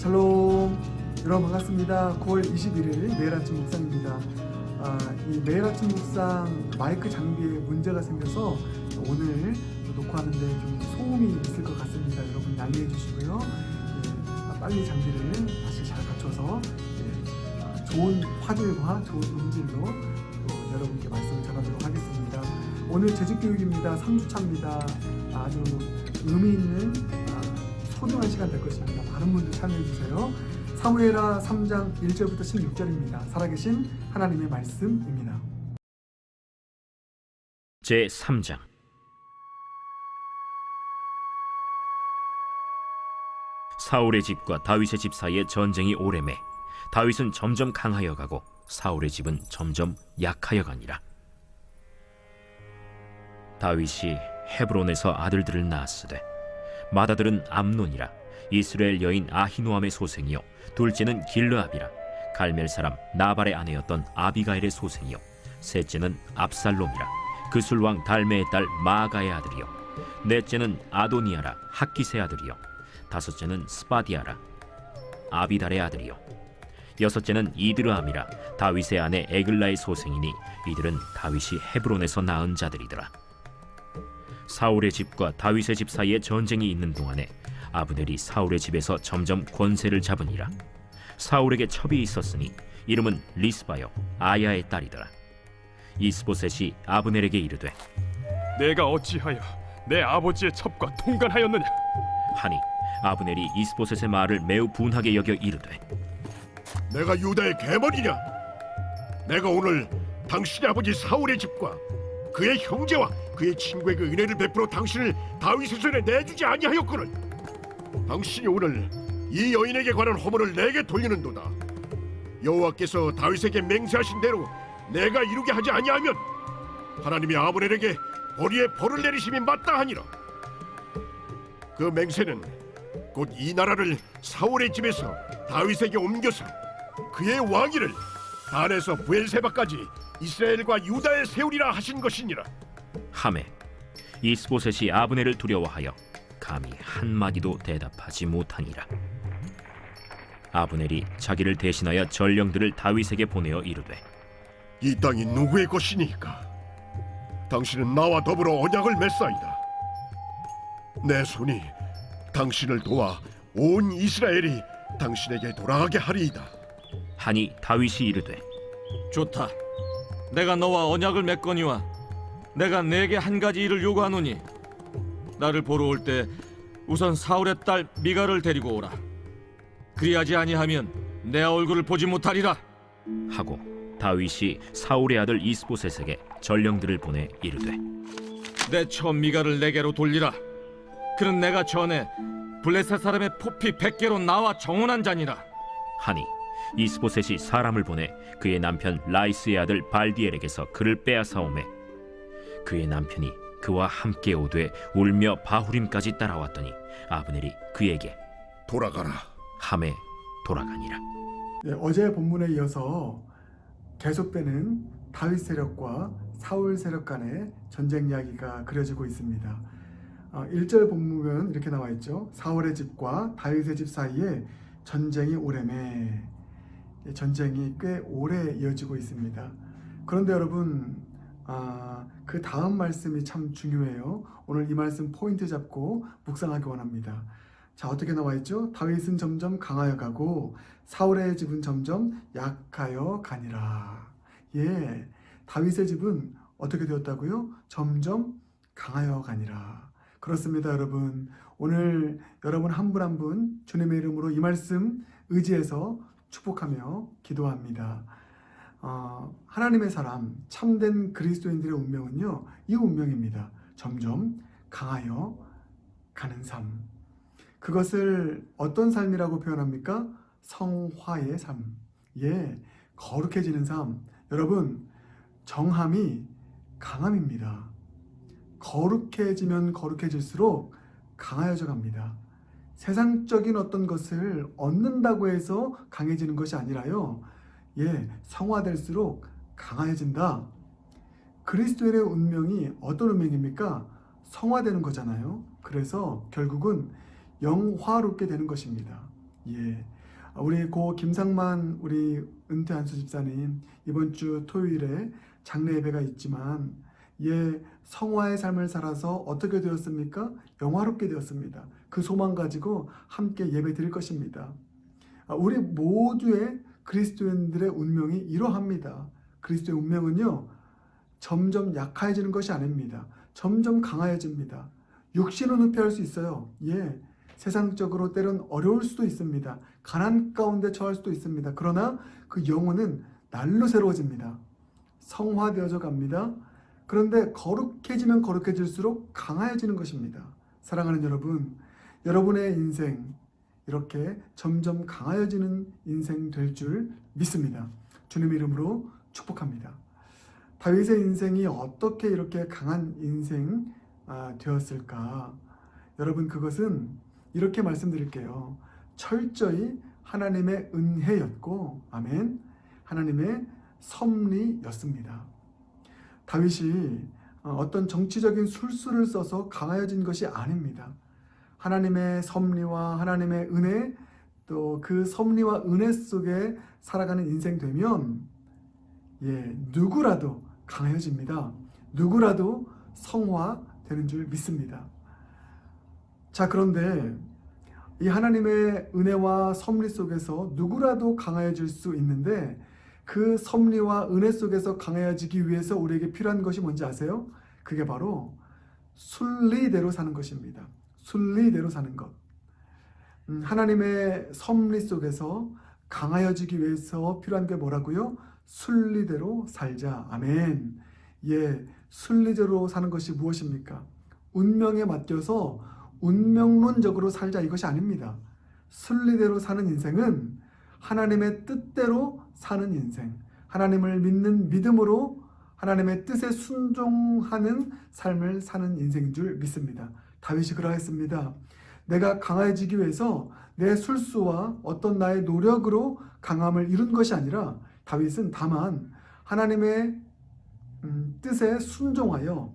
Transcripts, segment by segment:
샬롬. 여러분 반갑습니다. 9월 21일 매일 아침 묵상입니다. 이 매일 아침 묵상 마이크 장비에 문제가 생겨서 오늘 녹화하는데 좀 소음이 있을 것 같습니다. 여러분 양해해 주시고요. 빨리 장비를 다시 잘 갖춰서 좋은 화질과 좋은 음질로 또 여러분께 말씀을 전하도록 하겠습니다. 오늘 재직교육입니다. 3주차입니다. 아주 의미 있는 소중한 시간 될 것입니다. 많은 분들 참여해 주세요. 사무엘하 3장 1절부터 16절입니다. 살아계신 하나님의 말씀입니다. 제3장. 사울의 집과 다윗의 집 사이에 전쟁이 오래매 다윗은 점점 강하여 가고 사울의 집은 점점 약하여 가니라. 다윗이 헤브론에서 아들들을 낳았으되 맏아들은 암논이라 이스라엘 여인 아히노암의 소생이요 둘째는 길르압이라 갈멜 사람 나발의 아내였던 아비가일의 소생이요 셋째는 압살롬이라 그술왕 달메의 딸 마아가의 아들이요 넷째는 아도니아라 학기스의 아들이요 다섯째는 스바디아라 아비달의 아들이요 여섯째는 이드르암이라 다윗의 아내 에글라의 소생이니 이들은 다윗이 헤브론에서 낳은 자들이더라. 사울의 집과 다윗의 집 사이에 전쟁이 있는 동안에 아브넬이 사울의 집에서 점점 권세를 잡으니라. 사울에게 첩이 있었으니 이름은 리스바요 아야의 딸이더라. 이스보셋이 아브넬에게 이르되 내가 어찌하여 내 아버지의 첩과 통간하였느냐 하니 아브넬이 이스보셋의 말을 매우 분하게 여겨 이르되 내가 유다의 계벌이냐? 내가 오늘 당신의 아버지 사울의 집과 그의 형제와 그의 친구에게 은혜를 베풀어 당신을 다윗의 손에 내주지 아니하였거늘. 당신이 오늘 이 여인에게 관한 허물을 내게 돌리는도다. 여호와께서 다윗에게 맹세하신 대로 내가 이루게 하지 아니하면 하나님이 아브넬에게 벌이에 벌을 내리심이 마땅하니라. 그 맹세는 곧 이 나라를 사울의 집에서 다윗에게 옮겨서 그의 왕위를 단에서 브엘세바까지 이스라엘과 유다에 세우리라 하신 것이니라. 하매 이스보셋이 아브넬을 두려워하여 감히 한마디도 대답하지 못하니라. 아브넬이 자기를 대신하여 전령들을 다윗에게 보내어 이르되 이 땅이 누구의 것이니까? 당신은 나와 더불어 언약을 맺사이다. 내 손이 당신을 도와 온 이스라엘이 당신에게 돌아가게 하리이다. 하니 다윗이 이르되 좋다. 내가 너와 언약을 맺거니와 내가 네게 한 가지 일을 요구하노니 나를 보러 올 때 우선 사울의 딸 미갈을 데리고 오라. 그리하지 아니하면 내 얼굴을 보지 못하리라 하고 다윗이 사울의 아들 이스보셋에게 전령들을 보내 이르되 내 처 미갈을 내게로 돌리라. 그는 내가 전에 블레셋 사람의 포피 100개로 나와 정언한 자니라. 하니 이스보셋이 사람을 보내 그의 남편 라이스의 아들 발디엘에게서 그를 빼앗아오매 그의 남편이 그와 함께 오되 울며 바후림까지 따라왔더니 아브넬이 그에게 돌아가라 함에 돌아가니라. 어제 본문에 이어서 계속되는 다윗 세력과 사울 세력 간의 전쟁 이야기가 그려지고 있습니다. 1절 본문은 이렇게 나와 있죠. 사울의 집과 다윗의 집 사이에 전쟁이 오래매. 전쟁이 꽤 오래 이어지고 있습니다. 그런데 여러분, 그 다음 말씀이 참 중요해요. 오늘 이 말씀 포인트 잡고 묵상하기 원합니다. 자, 어떻게 나와 있죠? 다윗은 점점 강하여 가고 사울의 집은 점점 약하여 가니라. 예, 다윗의 집은 어떻게 되었다고요? 점점 강하여 가니라. 그렇습니다, 여러분. 오늘 여러분 한 분 한 분 주님의 이름으로 이 말씀 의지해서 축복하며 기도합니다. 하나님의 사람, 참된 그리스도인들의 운명은요, 이 운명입니다. 점점 강하여 가는 삶. 그것을 어떤 삶이라고 표현합니까? 성화의 삶. 예, 거룩해지는 삶. 여러분, 정함이 강함입니다. 거룩해지면 거룩해질수록 강하여져 갑니다. 세상적인 어떤 것을 얻는다고 해서 강해지는 것이 아니라요. 예, 성화될수록 강해진다. 그리스도인의 운명이 어떤 운명입니까? 성화되는 거잖아요. 그래서 결국은 영화롭게 되는 것입니다. 예. 우리 고 김상만 우리 은퇴 안수 집사님 이번 주 토요일에 장례 예배가 있지만 성화의 삶을 살아서 어떻게 되었습니까? 영화롭게 되었습니다. 그 소망 가지고 함께 예배 드릴 것입니다. 우리 모두의 그리스도인들의 운명이 이러합니다. 그리스도의 운명은요, 점점 약해지는 것이 아닙니다. 점점 강해집니다. 육신은 후퇴할 수 있어요. 세상적으로 때론 어려울 수도 있습니다. 가난 가운데 처할 수도 있습니다. 그러나 그 영혼은 날로 새로워집니다. 성화되어져 갑니다. 그런데 거룩해지면 거룩해질수록 강해지는 것입니다. 사랑하는 여러분, 여러분의 인생 이렇게 점점 강해지는 인생 될 줄 믿습니다. 주님의 이름으로 축복합니다. 다윗의 인생이 어떻게 이렇게 강한 인생 되었을까? 여러분, 그것은 이렇게 말씀드릴게요. 철저히 하나님의 은혜였고, 아멘, 하나님의 섭리였습니다. 다윗이 어떤 정치적인 술수를 써서 강해진 것이 아닙니다. 하나님의 섭리와 하나님의 은혜, 또 그 섭리와 은혜 속에 살아가는 인생 되면 누구라도 강해집니다. 누구라도 성화되는 줄 믿습니다. 자, 그런데 이 하나님의 은혜와 섭리 속에서 누구라도 강해질 수 있는데 그 섭리와 은혜 속에서 강해지기 위해서 우리에게 필요한 것이 뭔지 아세요? 그게 바로 순리대로 사는 것입니다. 순리대로 사는 것. 하나님의 섭리 속에서 강하여지기 위해서 필요한 게 뭐라고요? 순리대로 살자. 아멘. 순리대로 사는 것이 무엇입니까? 운명에 맡겨서 운명론적으로 살자, 이것이 아닙니다. 순리대로 사는 인생은 하나님의 뜻대로 사는 인생, 하나님을 믿는 믿음으로 하나님의 뜻에 순종하는 삶을 사는 인생인 줄 믿습니다. 다윗이 그러했습니다. 내가 강해지기 위해서 내 술수와 어떤 나의 노력으로 강함을 이룬 것이 아니라 다윗은 다만 하나님의 뜻에 순종하여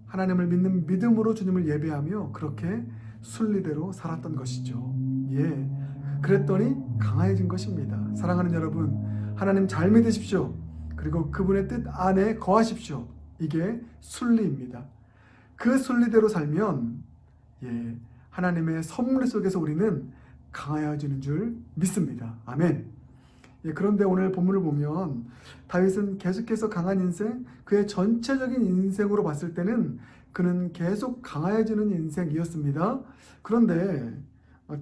하나님을 믿는 믿음으로 주님을 예배하며 그렇게 순리대로 살았던 것이죠. 그랬더니 강해진 것입니다. 사랑하는 여러분, 하나님 잘 믿으십시오. 그리고 그분의 뜻 안에 거하십시오. 이게 순리입니다. 그 순리대로 살면 하나님의 섭리 속에서 우리는 강해지는 줄 믿습니다. 아멘. 그런데 오늘 본문을 보면 다윗은 계속해서 강한 인생, 그의 전체적인 인생으로 봤을 때는 그는 계속 강해지는 인생이었습니다. 그런데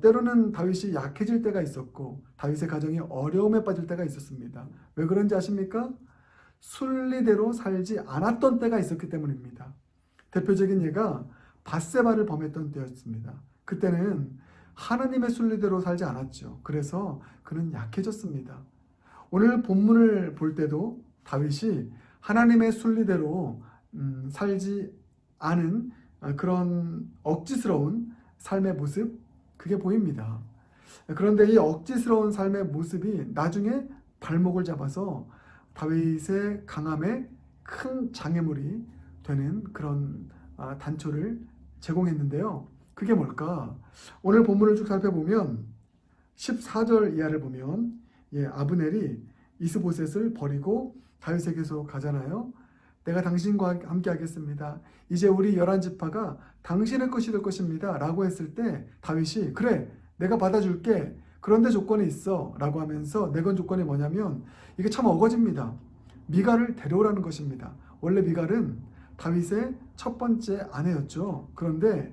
때로는 다윗이 약해질 때가 있었고 다윗의 가정이 어려움에 빠질 때가 있었습니다. 왜 그런지 아십니까? 순리대로 살지 않았던 때가 있었기 때문입니다. 대표적인 예가 밧세바를 범했던 때였습니다. 그때는 하나님의 순리대로 살지 않았죠. 그래서 그는 약해졌습니다. 오늘 본문을 볼 때도 다윗이 하나님의 순리대로 살지 않은 그런 억지스러운 삶의 모습, 그게 보입니다. 그런데 이 억지스러운 삶의 모습이 나중에 발목을 잡아서 다윗의 강함에 큰 장애물이 되는 그런 단초를 제공했는데요. 그게 뭘까? 오늘 본문을 쭉 살펴보면 14절 이하를 보면 아브넬이 이스보셋을 버리고 다윗에게서 가잖아요. 내가 당신과 함께 하겠습니다. 이제 우리 11지파가 당신의 것이 될 것입니다. 라고 했을 때 다윗이 그래, 내가 받아줄게. 그런데 조건이 있어. 라고 하면서 내건 조건이 뭐냐면 이게 참 어거집니다. 미갈을 데려오라는 것입니다. 원래 미갈은 다윗의 첫 번째 아내였죠. 그런데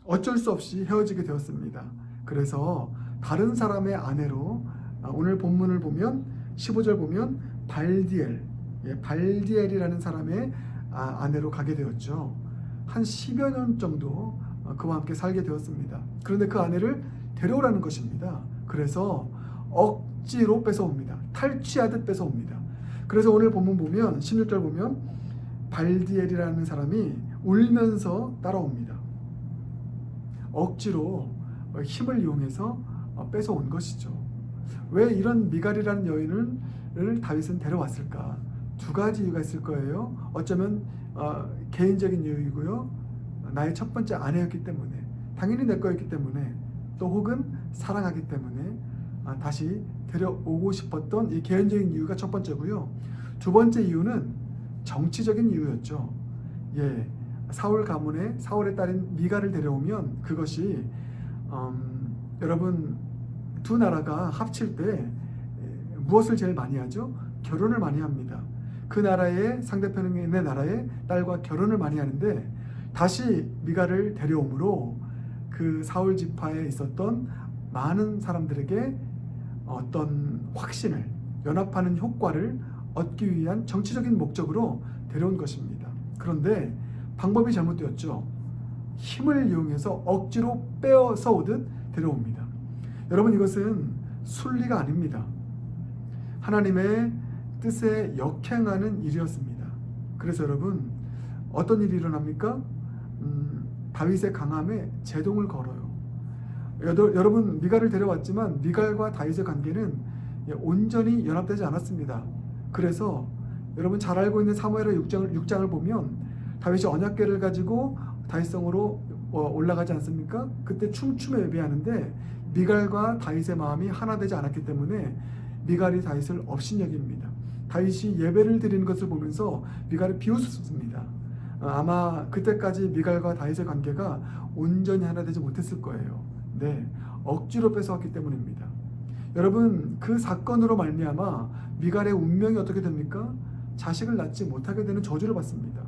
어쩔 수 없이 헤어지게 되었습니다. 그래서 다른 사람의 아내로 오늘 본문을 보면 15절 보면 발디엘이라는 사람의 아내로 가게 되었죠. 한 10여 년 정도 그와 함께 살게 되었습니다. 그런데 그 아내를 데려오라는 것입니다. 그래서 억지로 뺏어옵니다. 탈취하듯 뺏어옵니다. 그래서 오늘 본문 보면 16절 보면 발디엘이라는 사람이 울면서 따라옵니다. 억지로 힘을 이용해서 뺏어온 것이죠. 왜 이런 미갈이라는 여인을 다윗은 데려왔을까? 두 가지 이유가 있을 거예요. 어쩌면 개인적인 이유이고요. 나의 첫 번째 아내였기 때문에, 당연히 내 거였기 때문에 또 혹은 사랑하기 때문에 다시 데려오고 싶었던 이 개인적인 이유가 첫 번째고요. 두 번째 이유는 정치적인 이유였죠. 예, 사울 가문에 사울의 딸인 미가를 데려오면 그것이 여러분 두 나라가 합칠 때 무엇을 제일 많이 하죠? 결혼을 많이 합니다. 그 나라의 상대편의 나라의 딸과 결혼을 많이 하는데 다시 미가를 데려오므로 그 사울 지파에 있었던 많은 사람들에게 어떤 확신을 연합하는 효과를 얻기 위한 정치적인 목적으로 데려온 것입니다. 그런데 방법이 잘못되었죠. 힘을 이용해서 억지로 빼앗아 오듯 데려옵니다. 여러분 이것은 순리가 아닙니다. 하나님의 뜻에 역행하는 일이었습니다. 그래서 여러분 어떤 일이 일어납니까? 다윗의 강함에 제동을 걸어요. 여러분 미갈을 데려왔지만 미갈과 다윗의 관계는 온전히 연합되지 않았습니다. 그래서 여러분 잘 알고 있는 사무엘하 6장을 보면 다윗이 언약궤를 가지고 다윗성으로 올라가지 않습니까? 그때 춤추며 예배하는데 미갈과 다윗의 마음이 하나 되지 않았기 때문에 미갈이 다윗을 업신여깁니다. 다윗이 예배를 드리는 것을 보면서 미갈을 비웃었습니다. 아마 그때까지 미갈과 다윗의 관계가 온전히 하나 되지 못했을 거예요. 네, 억지로 뺏어왔기 때문입니다. 여러분 그 사건으로 말미암아 미갈의 운명이 어떻게 됩니까? 자식을 낳지 못하게 되는 저주를 받습니다.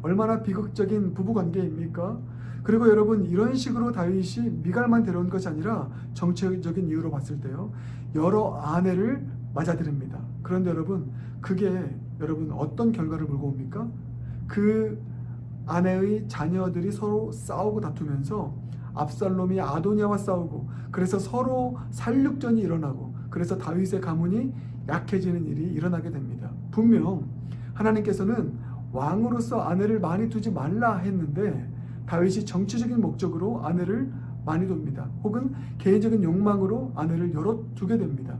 얼마나 비극적인 부부관계입니까? 그리고 여러분 이런 식으로 다윗이 미갈만 데려온 것이 아니라 정치적인 이유로 봤을 때요 여러 아내를 맞아들입니다. 그런데 여러분 그게 여러분 어떤 결과를 몰고 옵니까? 그 아내의 자녀들이 서로 싸우고 다투면서 압살롬이 아도니아와 싸우고 그래서 서로 살육전이 일어나고 그래서 다윗의 가문이 약해지는 일이 일어나게 됩니다. 분명 하나님께서는 왕으로서 아내를 많이 두지 말라 했는데 다윗이 정치적인 목적으로 아내를 많이 둡니다. 혹은 개인적인 욕망으로 아내를 여러 두게 됩니다.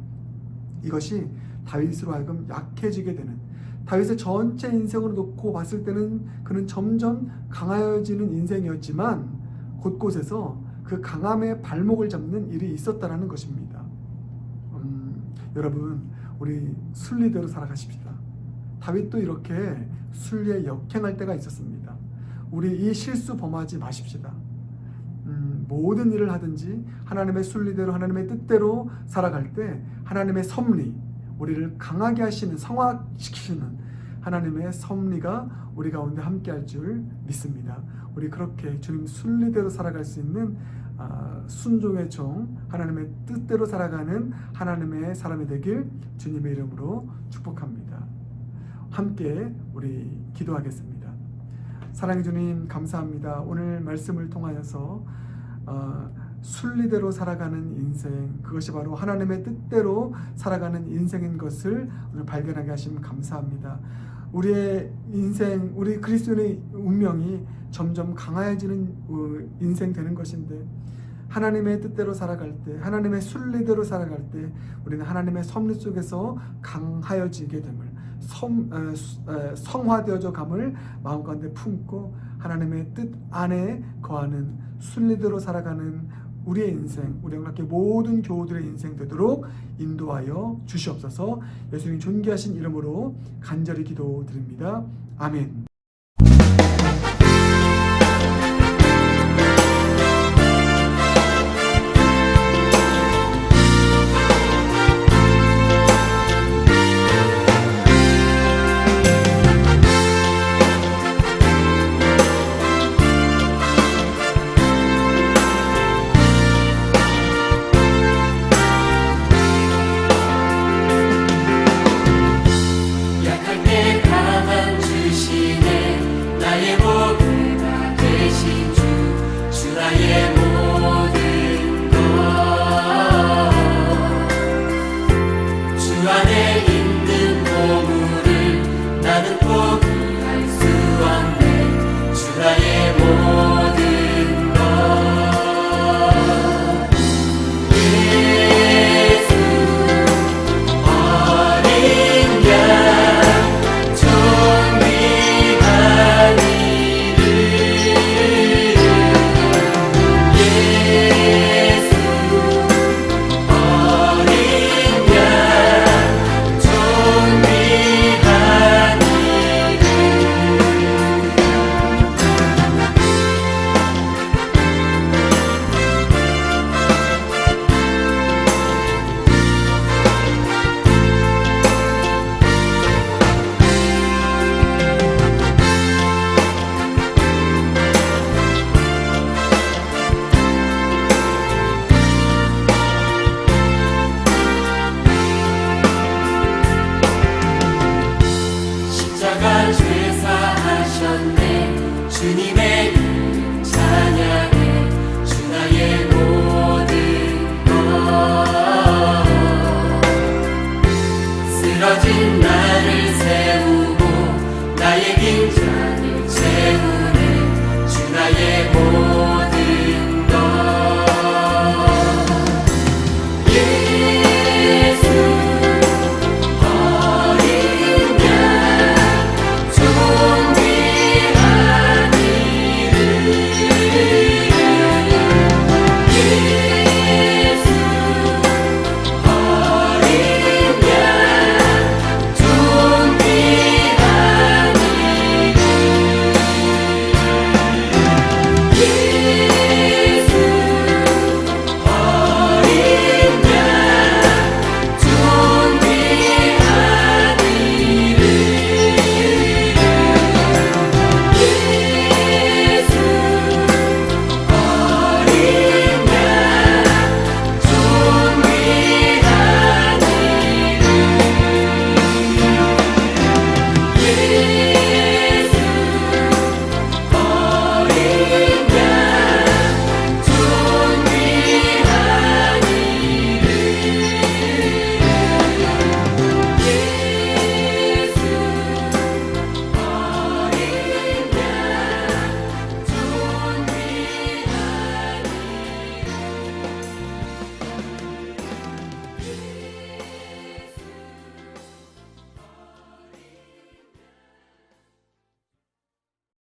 이것이 다윗으로 하여금 약해지게 되는 다윗의 전체 인생으로 놓고 봤을 때는 그는 점점 강하여지는 인생이었지만 곳곳에서 그 강함의 발목을 잡는 일이 있었다라는 것입니다. 여러분 우리 순리대로 살아가십시다. 다윗도 이렇게 순리에 역행할 때가 있었습니다. 우리 이 실수 범하지 마십시다. 모든 일을 하든지 하나님의 순리대로 하나님의 뜻대로 살아갈 때 하나님의 섭리 우리를 강하게 하시는 성화시키시는 하나님의 섭리가 우리 가운데 함께할 줄 믿습니다. 우리 그렇게 주님 순리대로 살아갈 수 있는 순종의 종 하나님의 뜻대로 살아가는 하나님의 사람이 되길 주님의 이름으로 축복합니다. 함께 우리 기도하겠습니다. 사랑의 주님 감사합니다. 오늘 말씀을 통하여서 순리대로 살아가는 인생 그것이 바로 하나님의 뜻대로 살아가는 인생인 것을 오늘 발견하게 하심 감사합니다. 우리의 인생 우리 그리스도인의 운명이 점점 강해지는 인생 되는 것인데 하나님의 뜻대로 살아갈 때 하나님의 순리대로 살아갈 때 우리는 하나님의 섭리 속에서 강하여지게 됨을 성화되어져 감을 마음 가운데 품고 하나님의 뜻 안에 거하는 순리대로 살아가는 우리의 인생 우리 영락교 모든 교우들의 인생 되도록 인도하여 주시옵소서. 예수님 존귀하신 이름으로 간절히 기도드립니다. 아멘. 예수 부서진 나를 세워